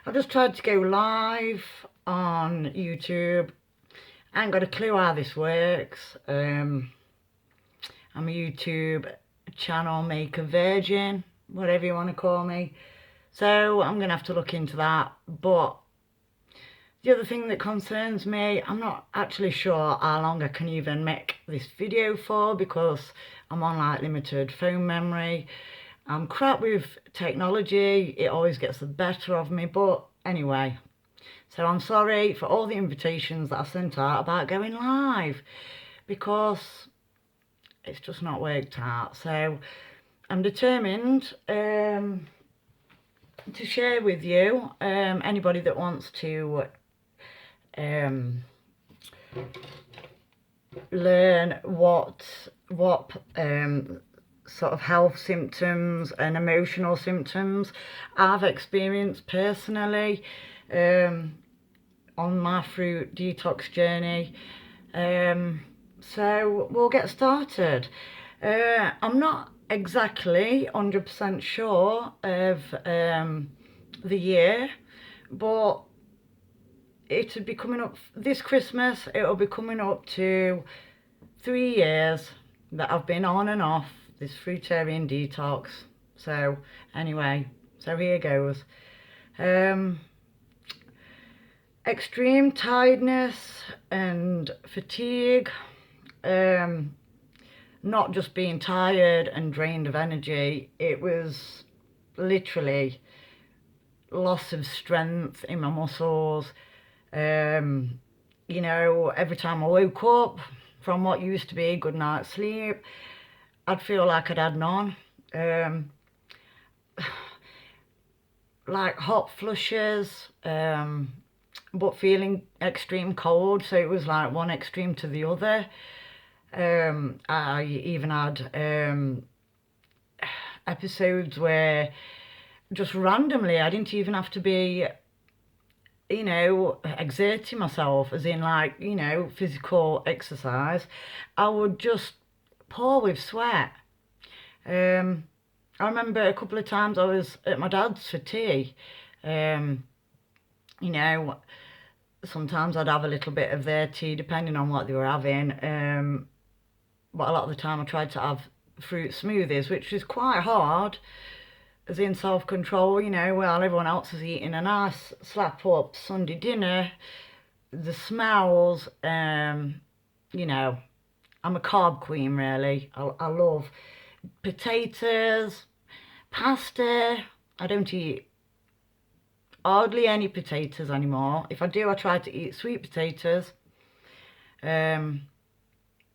I've just tried to go live on YouTube. I ain't got a clue how this works. I'm a YouTube channel maker virgin, whatever you want to call me. So I'm going to have to look into that. But the other thing that concerns me, I'm not actually sure how long I can even make this video for, because I'm on like limited phone memory. I'm crap with technology, it always gets the better of me, but anyway. So I'm sorry for all the invitations that I sent out about going live, because it's just not worked out. So I'm determined to share with you, anybody that wants to learn what sort of health symptoms and emotional symptoms I've experienced personally on my fruit detox journey. So we'll get started. I'm not exactly 100% sure of the year, but it'll be coming up this Christmas. It'll be coming up to 3 years that I've been on and off this fruitarian detox. So anyway, so here goes. Extreme tiredness and fatigue, not just being tired and drained of energy, it was literally loss of strength in my muscles. You know, every time I woke up from what used to be a good night's sleep, I'd feel like I'd had none. Like hot flushes, but feeling extreme cold, so it was like one extreme to the other. I even had episodes where just randomly, I didn't even have to be, you know, exerting myself, as in like, you know, physical exercise. I would just pour with sweat. I remember a couple of times I was at my dad's for tea. You know, sometimes I'd have a little bit of their tea depending on what they were having. But a lot of the time I tried to have fruit smoothies, which is quite hard, as in self-control, you know, while everyone else is eating a nice slap-up Sunday dinner. The smells, you know, I'm a carb queen really. I love potatoes, pasta. I don't eat hardly any potatoes anymore. If I do, I try to eat sweet potatoes,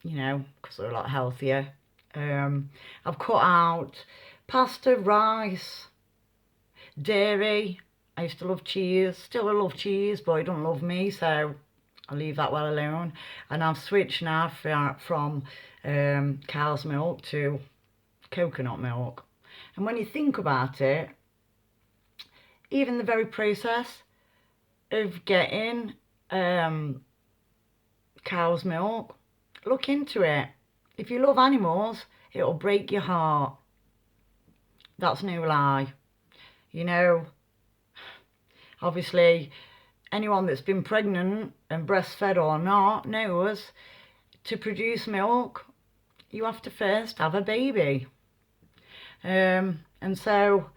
you know, because they're a lot healthier. I've cut out pasta, rice, dairy. I used to love cheese, still I love cheese, but it don't love me, so I'll leave that well alone. And I've switched now from cow's milk to coconut milk. And when you think about it, even the very process of getting cow's milk, look into it. If you love animals, it'll break your heart. That's no lie. You know, obviously, anyone that's been pregnant and breastfed or not knows to produce milk, you have to first have a baby. And so,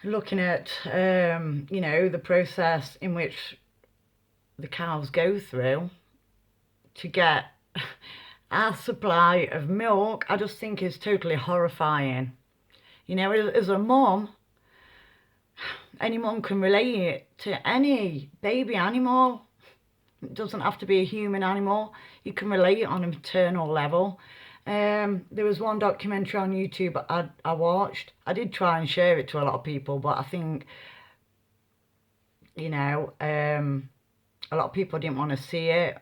looking at, you know, the process in which the cows go through to get our supply of milk, I just think is totally horrifying. You know, as a mum, any mum can relate to any baby animal. It doesn't have to be a human animal. You can relate on a maternal level. There was one documentary on YouTube I watched. I did try and share it to a lot of people, but I think, you know, a lot of people didn't want to see it,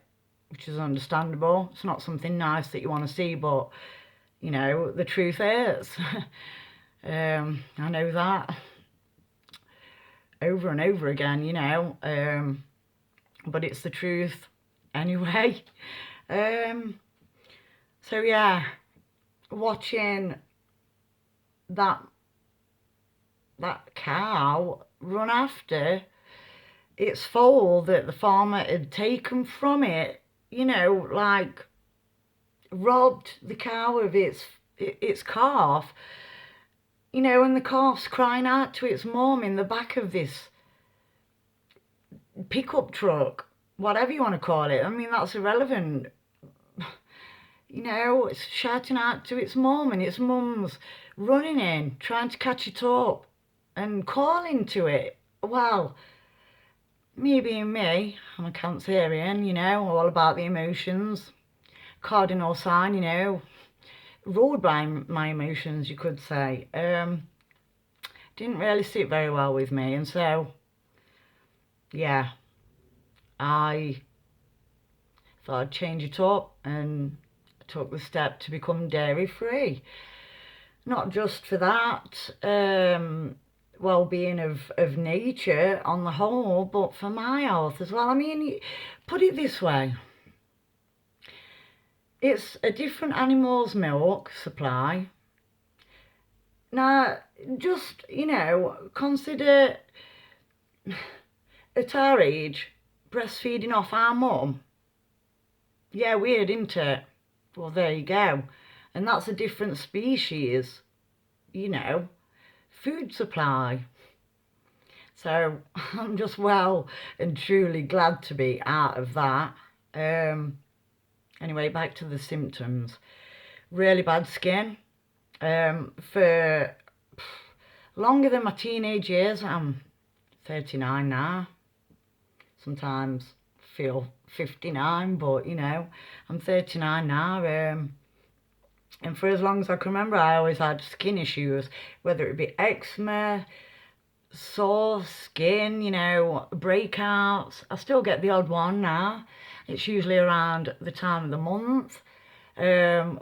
which is understandable. It's not something nice that you want to see, but, you know, the truth is. I know that over and over again, you know, but it's the truth anyway. So yeah, watching that that cow run after its foal that the farmer had taken from it, you know, like robbed the cow of its calf, you know, and the calf's crying out to its mum in the back of this pickup truck, whatever you want to call it. I mean, that's irrelevant. You know, it's shouting out to its mum, and its mum's running in, trying to catch it up and calling to it. Well, me being me, I'm a Cancerian, you know, all about the emotions. Cardinal sign, you know, ruled by my emotions, you could say. Didn't really sit very well with me, and so, yeah, I thought I'd change it up and took the step to become dairy free. Not just for that, well-being of nature on the whole, but for my health as well. I mean, put it this way, it's a different animal's milk supply. Now, just, you know, consider at our age, breastfeeding off our mum. Yeah, weird, isn't it? Well, there you go. And that's a different species, you know, food supply. So I'm just well and truly glad to be out of that. Anyway, back to the symptoms. Really bad skin. For longer than my teenage years, I'm 39 now. Sometimes feel 59, but you know, I'm 39 now. And for as long as I can remember, I always had skin issues, whether it be eczema, sore skin, you know, breakouts. I still get the odd one now. It's usually around the time of the month,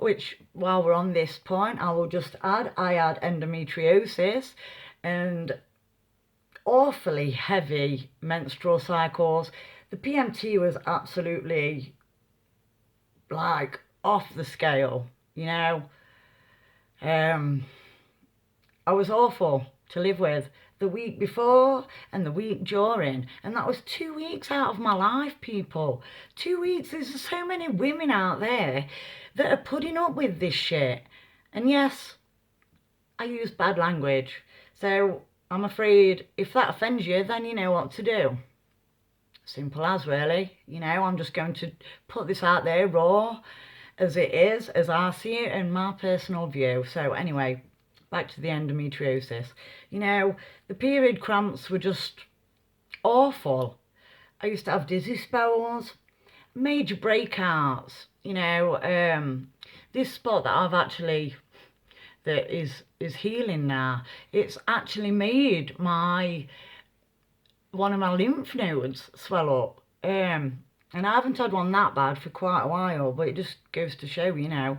which, while we're on this point, I will just add, I had endometriosis and awfully heavy menstrual cycles. The PMT was absolutely, like, off the scale, you know. I was awful to live with the week before and the week during, and that was 2 weeks out of my life, people. 2 weeks. There's so many women out there that are putting up with this shit. And yes, I use bad language, so I'm afraid if that offends you, then you know what to do. Simple as, really. You know, I'm just going to put this out there raw as it is, as I see it, in my personal view. So anyway, back to the endometriosis. You know, the period cramps were just awful. I used to have dizzy spells, major breakouts. You know, this spot that I've actually, that is healing now, it's actually made one of my lymph nodes swell up. And I haven't had one that bad for quite a while, but it just goes to show, you know,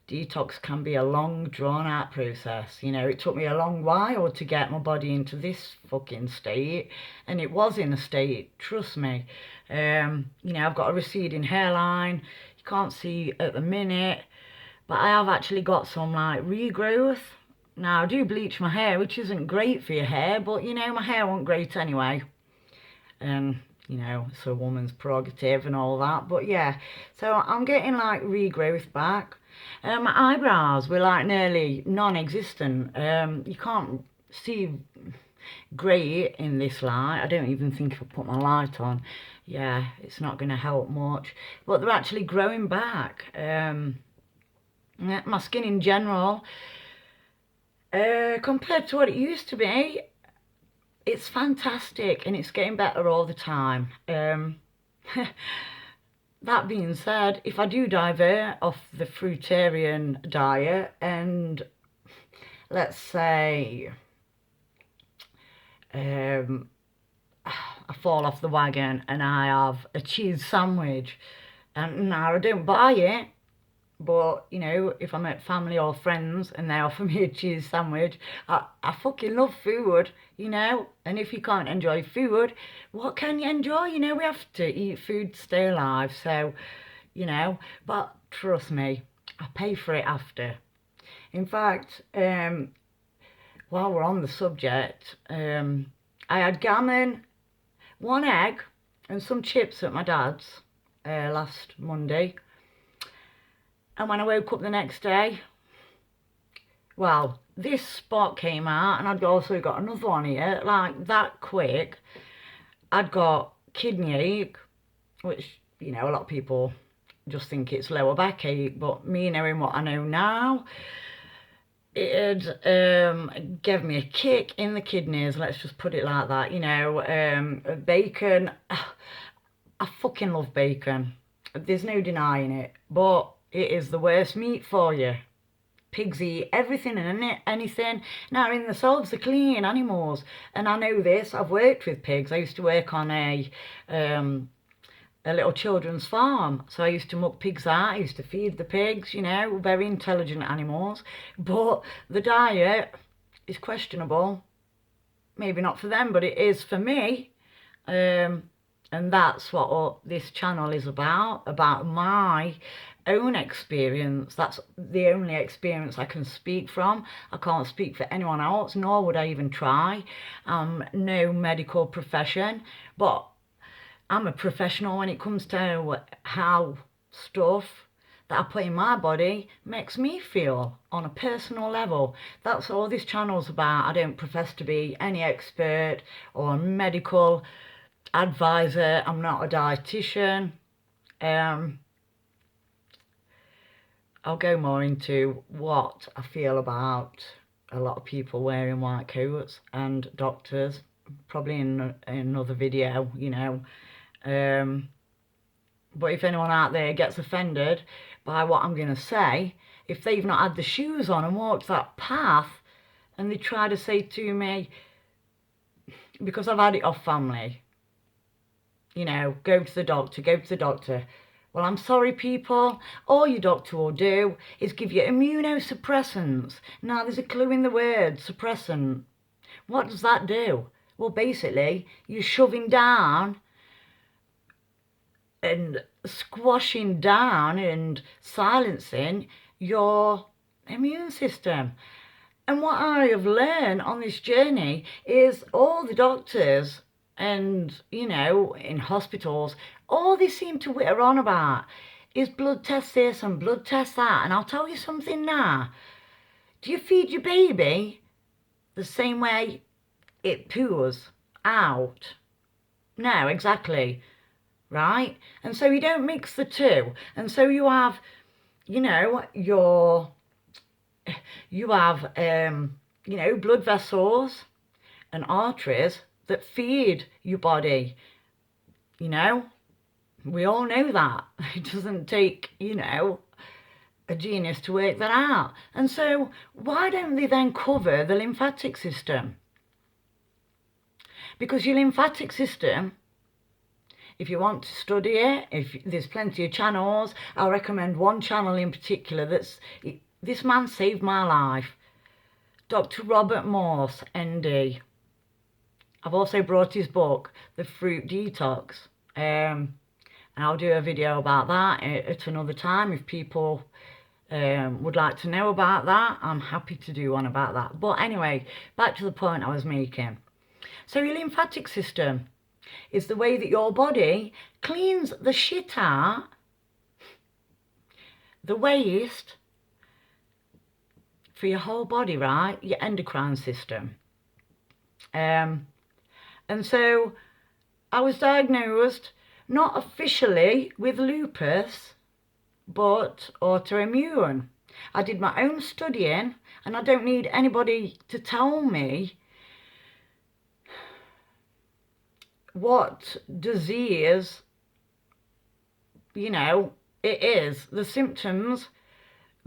detox can be a long, drawn-out process. You know, it took me a long while to get my body into this fucking state, and it was in a state, trust me. You know, I've got a receding hairline, you can't see at the minute, but I have actually got some, like, regrowth. Now, I do bleach my hair, which isn't great for your hair, but, you know, my hair wasn't great anyway. And, you know, it's a woman's prerogative and all that, but yeah. So I'm getting, like, regrowth back. My eyebrows were, like, nearly non-existent. You can't see great in this light. I don't even think if I put my light on, yeah, it's not going to help much. But they're actually growing back. My skin in general, compared to what it used to be, it's fantastic, and it's getting better all the time. That being said, if I do divert off the fruitarian diet and, let's say, I fall off the wagon and I have a cheese sandwich, and now I don't buy it, but, you know, if I'm at family or friends and they offer me a cheese sandwich, I fucking love food, you know. And if you can't enjoy food, what can you enjoy? You know, we have to eat food to stay alive. So, you know, but trust me, I pay for it after. In fact, while we're on the subject, I had gammon, 1 egg, and some chips at my dad's last Monday. And when I woke up the next day, well, this spot came out, and I'd also got another one here, like that quick. I'd got kidney ache, which, you know, a lot of people just think it's lower back ache, but me knowing what I know now, it gave me a kick in the kidneys, let's just put it like that, you know. Bacon, I fucking love bacon, there's no denying it, but it is the worst meat for you. Pigs eat everything and anything. Now, in themselves, they're clean animals, and I know this. I've worked with pigs. I used to work on a little children's farm, so I used to muck pigs out. I used to feed the pigs, you know, very intelligent animals. But the diet is questionable. Maybe not for them, but it is for me. And that's what this channel is about my own experience. That's the only experience I can speak from. I can't speak for anyone else, nor would I even try. No medical profession, but I'm a professional when it comes to how stuff that I put in my body makes me feel on a personal level. That's all this channel's about. I don't profess to be any expert or medical advisor. I'm not a dietitian. I'll go more into what I feel about a lot of people wearing white coats and doctors, probably in another video, you know. But if anyone out there gets offended by what I'm going to say, if they've not had the shoes on and walked that path, and they try to say to me, because I've had it off family, you know, go to the doctor, go to the doctor. Well, I'm sorry, people. All your doctor will do is give you immunosuppressants. Now, there's a clue in the word, suppressant. What does that do? Well, basically, you're shoving down and squashing down and silencing your immune system. And what I have learned on this journey is all the doctors and, you know, in hospitals, all they seem to witter on about is blood test this and blood test that. And I'll tell you something now. Do you feed your baby the same way it poos out? No, exactly. Right? And so you don't mix the two. And so you have, you know, you know, blood vessels and arteries that feed your body, you know. We all know that. It doesn't take, you know, a genius to work that out. And so why don't they then cover the lymphatic system? Because your lymphatic system, if you want to study it, if there's plenty of channels, I'll recommend one channel in particular. This man saved my life. Dr. Robert Morse, ND. I've also brought his book, The Fruit Detox. And I'll do a video about that at another time. If people would like to know about that, I'm happy to do one about that. But anyway, back to the point I was making. So your lymphatic system is the way that your body cleans the shit out, the waste, for your whole body, right? Your endocrine system. And so I was diagnosed not officially with lupus, but autoimmune. I did my own studying, and I don't need anybody to tell me what disease, you know, it is. The symptoms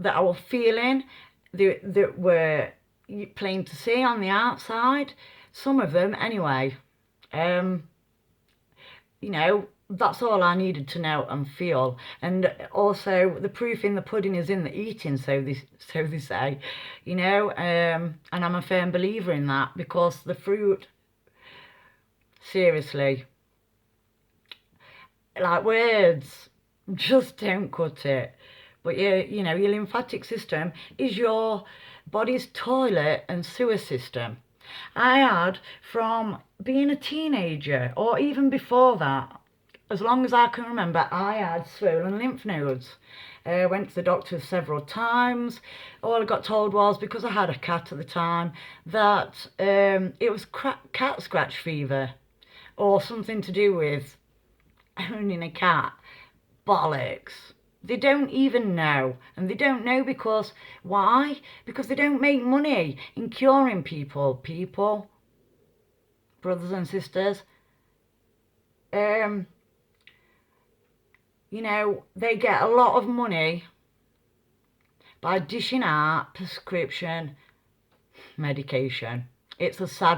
that I was feeling, that were plain to see on the outside, some of them anyway. You know, that's all I needed to know and feel. And also, the proof in the pudding is in the eating, so they say, you know. And I'm a firm believer in that, because the fruit, seriously, like, words just don't cut it. But you know, your lymphatic system is your body's toilet and sewer system. I had, from being a teenager, or even before that, as long as I can remember, I had swollen lymph nodes. Went to the doctor several times. All I got told was, because I had a cat at the time, that it was cat scratch fever, or something to do with owning a cat. Bollocks. They don't even know. And they don't know because, why? Because they don't make money in curing people. Brothers and sisters. You know, they get a lot of money by dishing out prescription medication. It's a sad